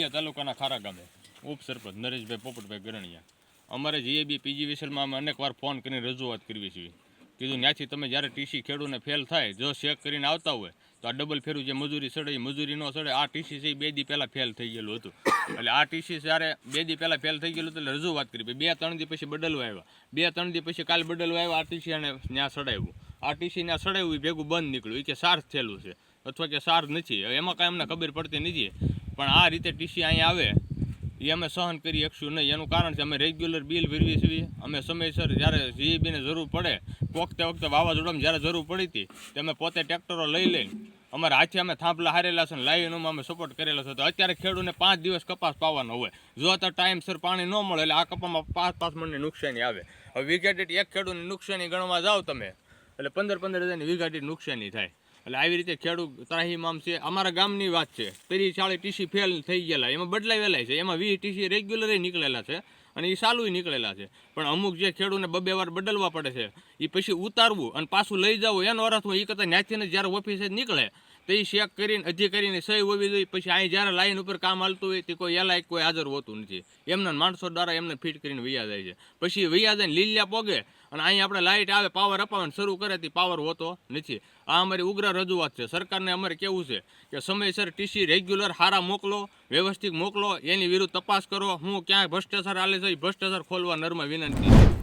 લીલિયા તાલુકાના ખારા ગામે ઉપસરપંચ નરેશભાઈ પોપટભાઈ ગરણિયા. અમારે જીએબી પીજી વિસલમાં અમે અનેકવાર ફોન કરીને રજૂઆત કરવી છીએ. કીધું ત્યાંથી તમે જ્યારે ટીસી ખેડૂને ફેલ થાય જો ચેક કરીને આવતા હોય તો આ ડબલ ફેરું જે મજૂરી સડે એ મજૂરી ન સડે. આ ટીસી છે 2 દી પહેલાં ફેલ થઈ ગયેલું હતું. એટલે આ ટીસી જ્યારે 2 દી પહેલાં ફેલ થઈ ગયેલું એટલે રજૂઆત કરી. 2-3 દી પછી બદલવા આવ્યા. 2-3 દી પછી કાલ બદલવા આવ્યા. આ ટીસી અને ત્યાં સડાવ્યું. આ ટીસી ત્યાં સડાવ્યું એ ભેગું બંધ નીકળ્યું. એ કે સાર થયેલું છે અથવા કે સાર નથી. એમાં કાંઈ અમને ખબર પડતી નથી. પણ આ રીતે ટીસી અહીંયા આવે એ અમે સહન કરી શકશું નહીં. એનું કારણ છે અમે રેગ્યુલર બિલ ભરવી છીએ. અમે સમયસર જ્યારે જીઈબીને જરૂર પડે વખતે વાવાઝોડામાં જ્યારે જરૂર પડી હતી તે અમે પોતે ટ્રેક્ટરો લઈ લઈને અમારા હાથે અમે થાંભલા હારેલા છે ને લાઈનોમાં અમે સપોર્ટ કરેલો છે. તો અત્યારે ખેડૂતને 5 દિવસ કપાસ પાવાનો હોય. જો તો ટાઈમસર પાણી ન મળે એટલે આ કપામાં 5-5 મણની નુકસાની આવે. હવે વીઘા દીઠ એક ખેડૂતની નુકસાની ગણવા જાઓ તમે એટલે 15-15 હજારની વીઘા દીઠ નુકસાની થાય. એટલે આવી રીતે ખેડૂત ત્રાહીમામ છે. અમારા ગામની વાત છે 30-40 ટીસી ફેલ થઈ ગયેલા એમાં બદલાવેલા છે. એમાં 20 ટીસી રેગ્યુલર નીકળેલા છે અને એ સાલું નીકળેલા છે. પણ અમુક જે ખેડૂતને 2-2 વાર બદલવા પડે છે એ પછી ઉતારવું અને પાછું લઈ જવું એનો અર્થ હોય. એ કરતાં ત્યાંથી જ્યારે ઓફિસે નીકળે તો એ ચેક કરીને અધિકારીની સહી હોવી જોઈએ. પછી અહીં જ્યારે લાઈન ઉપર કામ હાલતું હોય તે કોઈ એલાયક કોઈ હાજર હોતું નથી. એમના માણસો દ્વારા એમને ફિટ કરીને વૈયા જાય છે. પછી વૈયા જઈને લીલિયા પોગે અને અહીં આપણે લાઇટ આવે પાવર અપાવવાનું શરૂ કરે તે પાવર હોતો નથી. આ અમારી ઉગ્ર રજૂઆત છે. સરકારને અમારે કેવું છે કે સમયસર ટીસી રેગ્યુલર હારા મોકલો, વ્યવસ્થિત મોકલો, એની વિરુદ્ધ તપાસ કરો. હું ક્યાંય ભ્રષ્ટાચાર હાલે છે એ ભ્રષ્ટાચાર ખોલવા નરમાં વિનંતી છે.